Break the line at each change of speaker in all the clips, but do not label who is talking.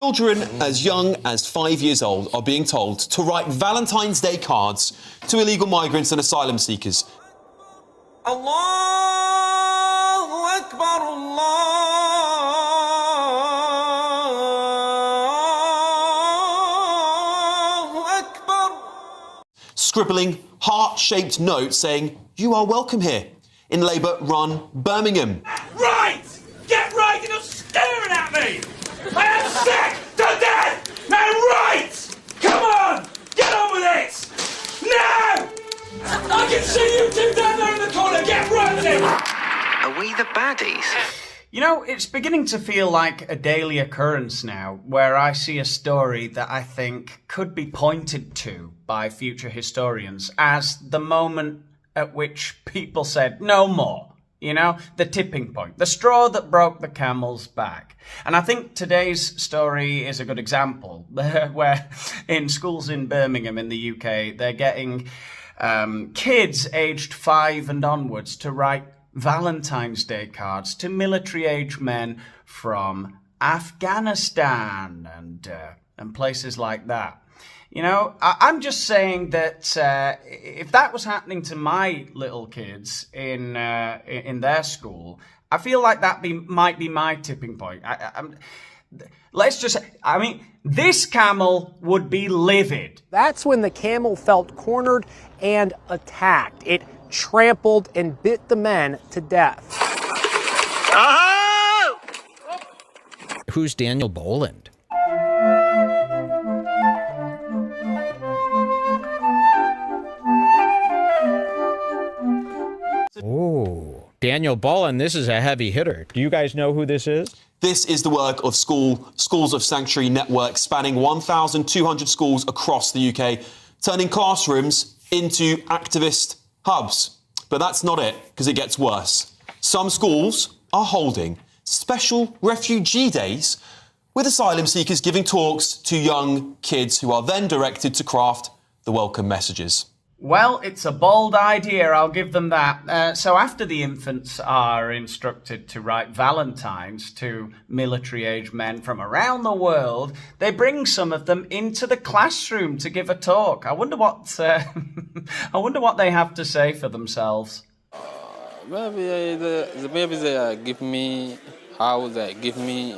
Children as young as 5 years old are being told to write Valentine's Day cards to illegal migrants and asylum seekers.
Allahu Akbar, Allahu Akbar.
Scribbling heart-shaped notes saying, "You are welcome here," in Labour-run Birmingham.
Right! Get right! You're not staring at me! I am sick to death! Now right! Come on! Get on with it! Now! I can see you two down there in the corner! Get right with it!
Are we the baddies?
You know, it's beginning to feel like a daily occurrence now, where I see a story that I think could be pointed to by future historians as the moment at which people said, no more. You know, the tipping point, the straw that broke the camel's back. And I think today's story is a good example, where in schools in Birmingham in the UK, they're getting kids aged 5 and onwards to write Valentine's Day cards to military-age men from Afghanistan and places like that. You know, I'm just saying that if that was happening to my little kids in their school, I feel like that might be my tipping point. Let's just say, I mean, this camel would be livid.
That's when the camel felt cornered and attacked. It trampled and bit the men to death.
Oh!
Who's Daniel Boland? Oh, Daniel Boland, this is a heavy hitter. Do you guys know who this is?
This is the work of Schools of Sanctuary network spanning 1,200 schools across the UK, turning classrooms into activist hubs. But that's not it, because it gets worse. Some schools are holding special refugee days with asylum seekers giving talks to young kids who are then directed to craft the welcome messages.
Well, it's a bold idea, I'll give them that. So after the infants are instructed to write Valentines to military-age men from around the world, they bring some of them into the classroom to give a talk. I wonder what they have to say for themselves.
Maybe they give me house, they give me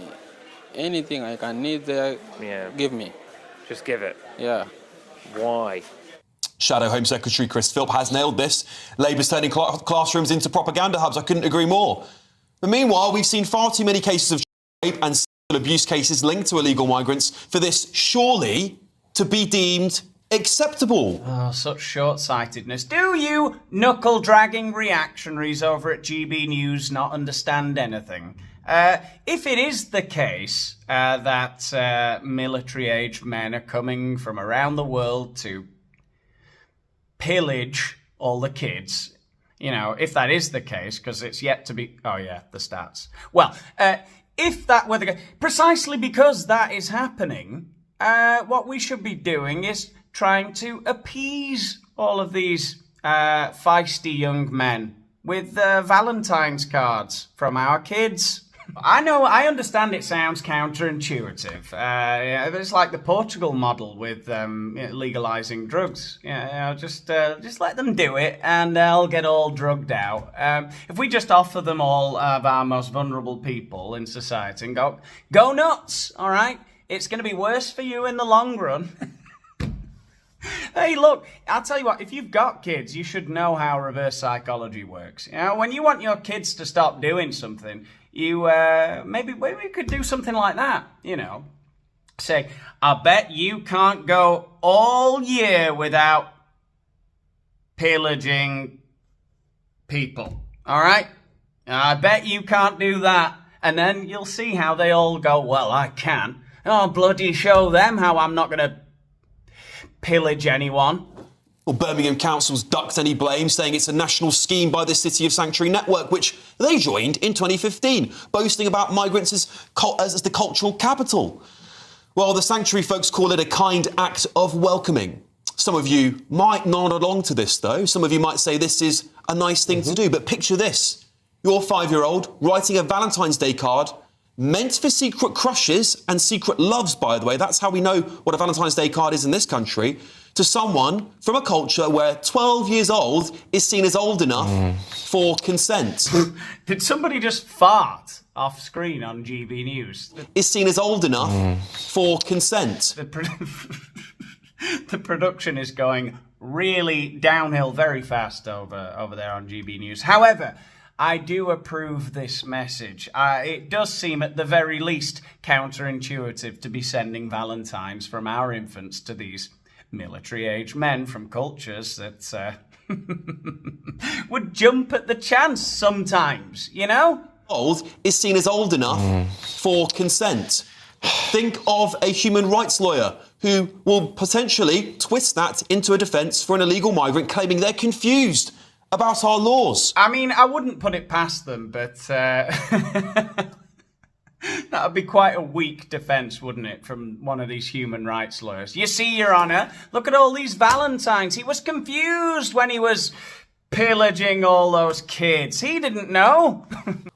anything I can need, they give me.
Just give it.
Yeah.
Why?
Shadow Home Secretary Chris Philp has nailed this. Labour's turning classrooms into propaganda hubs. I couldn't agree more. But meanwhile, we've seen far too many cases of rape and sexual abuse cases linked to illegal migrants for this surely to be deemed acceptable.
Oh, such short-sightedness. Do you knuckle-dragging reactionaries over at GB News not understand anything? If it is the case that military-aged men are coming from around the world to pillage all the kids, you know, if that is the case, because it's yet to be... Oh, yeah, the stats. Well, if that were the case, precisely because that is happening, what we should be doing is trying to appease all of these feisty young men with Valentine's cards from our kids. I know, I understand it sounds counterintuitive. It's like the Portugal model with legalizing drugs. Just let them do it and they'll get all drugged out. If we just offer them all of our most vulnerable people in society and go nuts, all right? It's going to be worse for you in the long run. Hey, look, I'll tell you what, if you've got kids, you should know how reverse psychology works. You know, when you want your kids to stop doing something, you, maybe we could do something like that, you know. Say, I bet you can't go all year without pillaging people, all right? I bet you can't do that. And then you'll see how they all go, well, I can. Oh, bloody show them how I'm not going to pillage anyone.
Well, Birmingham Council's ducked any blame, saying it's a national scheme by the City of Sanctuary network, which they joined in 2015, boasting about migrants as the cultural capital. Well, the Sanctuary folks call it a kind act of welcoming. Some of you might nod along to this, though. Some of you might say this is a nice thing to do. But picture this. Your 5-year-old writing a Valentine's Day card meant for secret crushes and secret loves, by the way, that's how we know what a Valentine's Day card is in this country, to someone from a culture where 12 years old is seen as old enough for consent.
Did somebody just fart off screen on GB News?
Is seen as old enough for consent.
The production is going really downhill very fast over there on GB News. However, I do approve this message. It does seem at the very least counterintuitive to be sending Valentines from our infants to these military-age men from cultures that would jump at the chance sometimes, you know?
Old is seen as old enough for consent. Think of a human rights lawyer who will potentially twist that into a defence for an illegal migrant claiming they're confused about our laws.
I mean, I wouldn't put it past them, but that would be quite a weak defence, wouldn't it, from one of these human rights lawyers? You see, Your Honour, look at all these Valentines. He was confused when he was pillaging all those kids. He didn't know.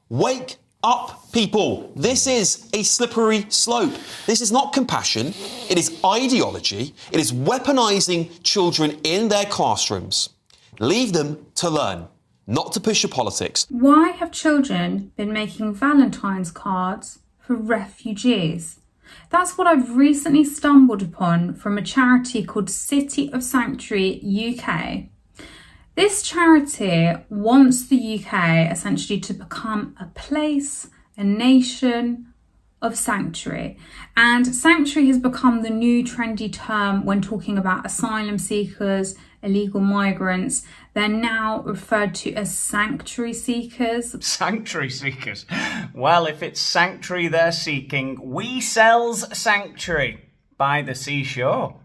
Wake up, people. This is a slippery slope. This is not compassion. It is ideology. It is weaponising children in their classrooms. Leave them to learn, not to push your politics.
Why have children been making Valentine's cards for refugees? That's what I've recently stumbled upon from a charity called City of Sanctuary UK. This charity wants the UK essentially to become a place, a nation of sanctuary. And sanctuary has become the new trendy term when talking about asylum seekers, illegal migrants. They're now referred to as sanctuary seekers.
Sanctuary seekers? Well, if it's sanctuary they're seeking, we sells sanctuary by the seashore.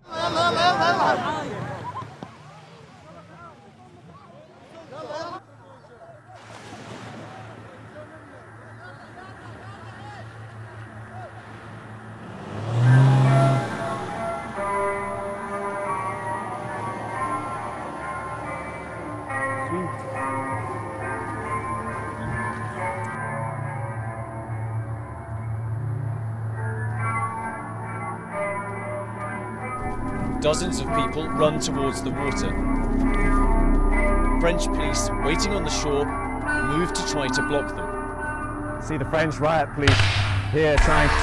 Dozens of people run towards the water. French police, waiting on the shore, move to try to block them.
See the French riot police here trying to...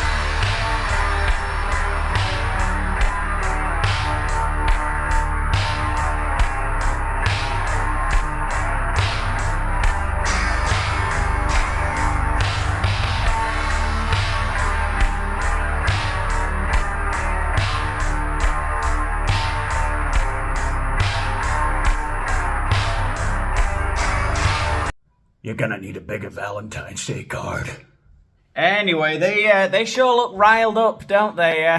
You're gonna need a bigger Valentine's Day card. Anyway, they sure look riled up, don't they?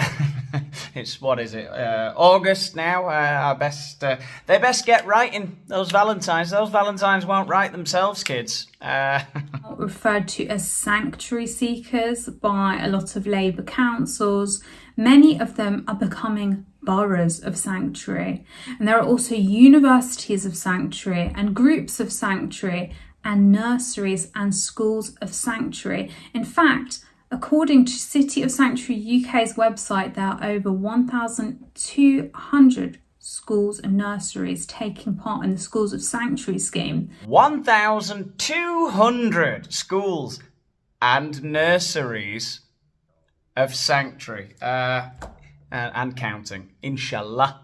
It's, what is it, August now? They best get writing, those Valentines. Those Valentines won't write themselves, kids.
Referred to as sanctuary seekers by a lot of Labour councils. Many of them are becoming boroughs of sanctuary. And there are also universities of sanctuary and groups of sanctuary and nurseries and schools of sanctuary. In fact, according to City of Sanctuary UK's website, there are over 1,200 schools and nurseries taking part in the Schools of Sanctuary scheme.
1,200 schools and nurseries of sanctuary. And counting, inshallah.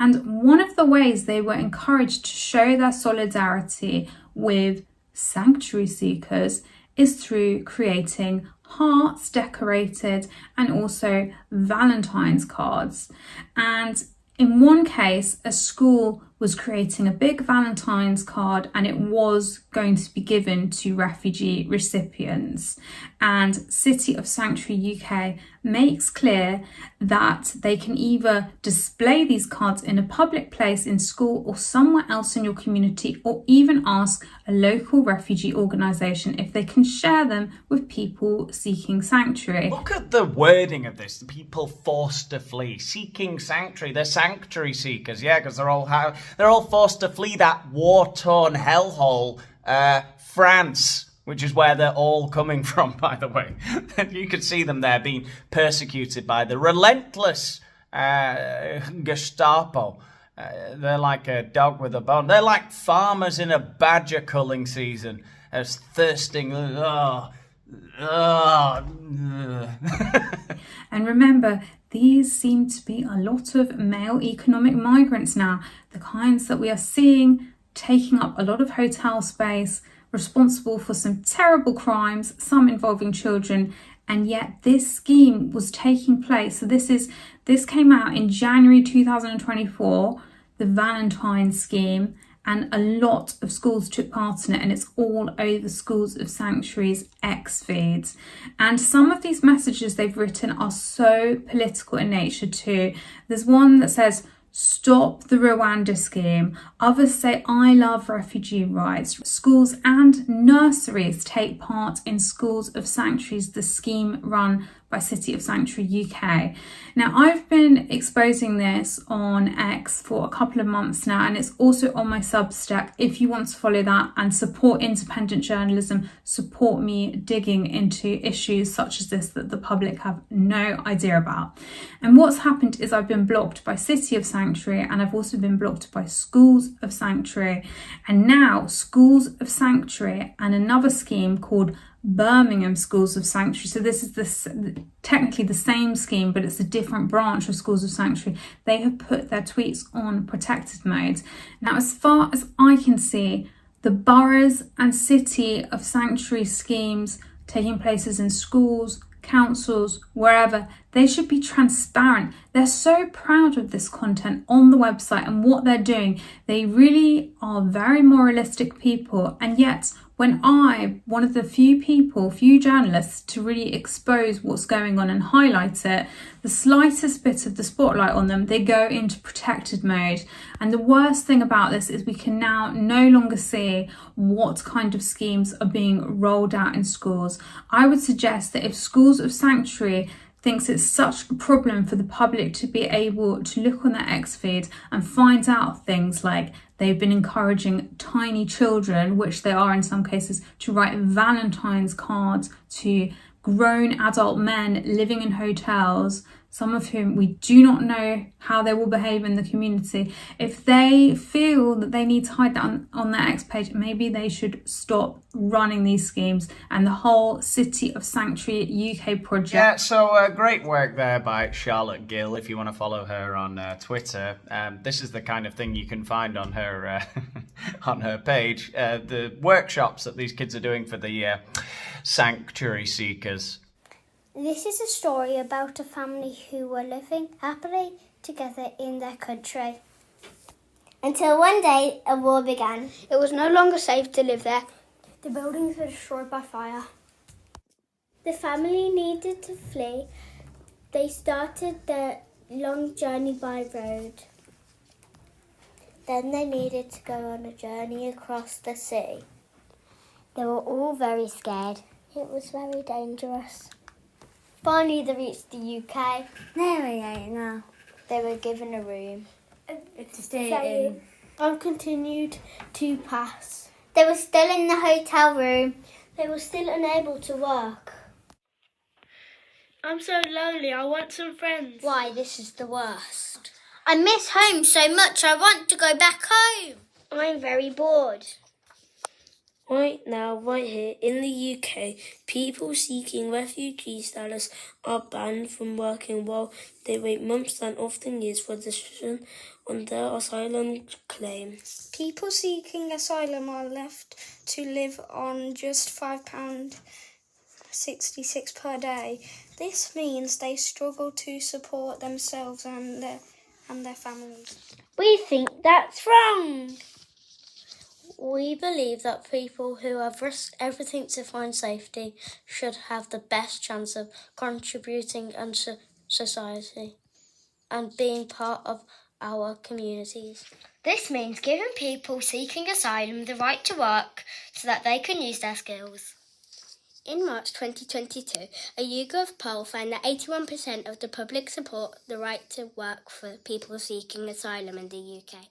And one of the ways they were encouraged to show their solidarity with sanctuary seekers is through creating hearts decorated and also Valentine's cards. And in one case, a school was creating a big Valentine's card and it was going to be given to refugee recipients. And City of Sanctuary UK makes clear that they can either display these cards in a public place in school or somewhere else in your community, or even ask a local refugee organisation if they can share them with people seeking sanctuary.
Look at the wording of this. The people forced to flee, seeking sanctuary. They're sanctuary seekers, yeah, because they're all forced to flee that war-torn hellhole, France, which is where they're all coming from, by the way. You could see them there being persecuted by the relentless Gestapo. They're like a dog with a bone. They're like farmers in a badger culling season, as thirsting.
And remember, these seem to be a lot of male economic migrants now, the kinds that we are seeing taking up a lot of hotel space, responsible for some terrible crimes, some involving children, and yet this scheme was taking place. So this came out in January 2024, the Valentine scheme, and a lot of schools took part in it, and it's all over Schools of Sanctuary's X feeds. And some of these messages they've written are so political in nature too. There's one that says, "Stop the Rwanda scheme." Others say, "I love refugee rights." Schools and nurseries take part in Schools of Sanctuaries, the scheme run by City of Sanctuary UK. Now, I've been exposing this on X for a couple of months now, and it's also on my Substack. If you want to follow that and support independent journalism, support me digging into issues such as this that the public have no idea about. And what's happened is I've been blocked by City of Sanctuary, and I've also been blocked by Schools of Sanctuary. And now Schools of Sanctuary and another scheme called Birmingham Schools of Sanctuary. So this is technically the same scheme, but it's a different branch of Schools of Sanctuary. They have put their tweets on protected mode. Now, as far as I can see, the boroughs and City of Sanctuary schemes taking places in schools, councils, wherever, they should be transparent. They're so proud of this content on the website and what they're doing. They really are very moralistic people, and yet when one of the few journalists to really expose what's going on and highlight it, the slightest bit of the spotlight on them, they go into protected mode. And the worst thing about this is we can now no longer see what kind of schemes are being rolled out in schools. I would suggest that if Schools of Sanctuary thinks it's such a problem for the public to be able to look on their X feed and find out things like they've been encouraging tiny children, which they are in some cases, to write Valentine's cards to grown adult men living in hotels, some of whom we do not know how they will behave in the community. If they feel that they need to hide that on their X page, maybe they should stop running these schemes and the whole City of Sanctuary UK project.
Yeah, so great work there by Charlotte Gill, if you want to follow her on Twitter. This is the kind of thing you can find on her on her page. The workshops that these kids are doing for the sanctuary seekers.
This is a story about a family who were living happily together in their country.
Until one day a war began.
It was no longer safe to live there.
The buildings were destroyed by fire.
The family needed to flee. They started their long journey by road.
Then they needed to go on a journey across the sea.
They were all very scared.
It was very dangerous.
Finally, they reached the UK.
There we are now.
They were given a room
to stay in.
And continued to pass.
They were still in the hotel room.
They were still unable to work. I'm so lonely. I want some friends.
Why, this is the worst. I miss home so much. I want to go back home.
I'm very bored.
Right now, right here in the UK, people seeking refugee status are banned from working while they wait months and often years for a decision on their asylum claim.
People seeking asylum are left to live on just £5.66 per day. This means they struggle to support themselves and their families.
We think that's wrong.
We believe that people who have risked everything to find safety should have the best chance of contributing to society and being part of our communities.
This means giving people seeking asylum the right to work so that they can use their skills.
In March 2022, a YouGov poll found that 81% of the public support the right to work for people seeking asylum in the UK.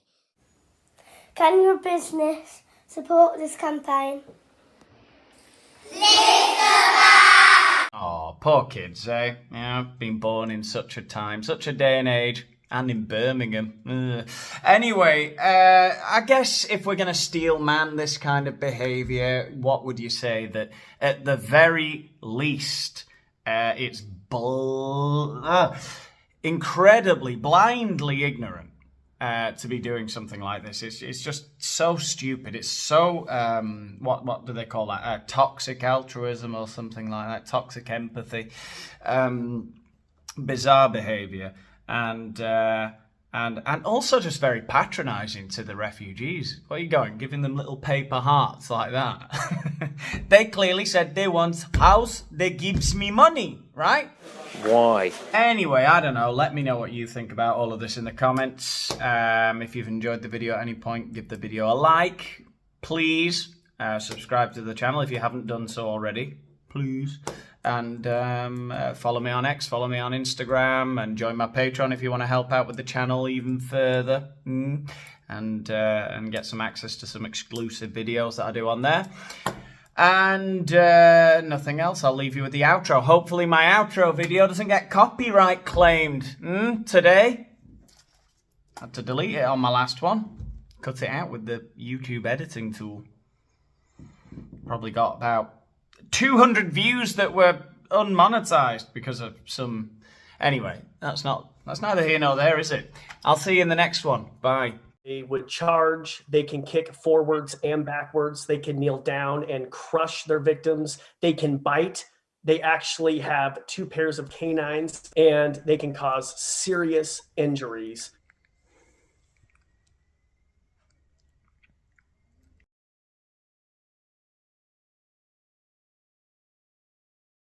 Can your business support this campaign?
Oh, poor kids, eh? Yeah, been born in such a time, such a day and age, and in Birmingham. Ugh. Anyway, I guess if we're going to steel man this kind of behaviour, what would you say? That at the very least, it's incredibly, blindly ignorant to be doing something like this. It's just so stupid. It's so, what do they call that? Toxic altruism or something like that. Toxic empathy. Bizarre behaviour. And also just very patronising to the refugees. Where are you going? Giving them little paper hearts like that. They clearly said they want house, they gives me money, right?
Why?
Anyway, I don't know. Let me know what you think about all of this in the comments. If you've enjoyed the video at any point, give the video a like. Please subscribe to the channel if you haven't done so already. Please. And follow me on X, follow me on Instagram, and join my Patreon if you want to help out with the channel even further. And get some access to some exclusive videos that I do on there. And nothing else. I'll leave you with the outro. Hopefully my outro video doesn't get copyright claimed today. Had to delete it on my last one. Cut it out with the YouTube editing tool. Probably got about 200 views that were unmonetized because of some... Anyway, that's neither here nor there, is it? I'll see you in the next one. Bye.
They would charge, they can kick forwards and backwards, they can kneel down and crush their victims, they can bite, they actually have 2 pairs of canines, and they can cause serious injuries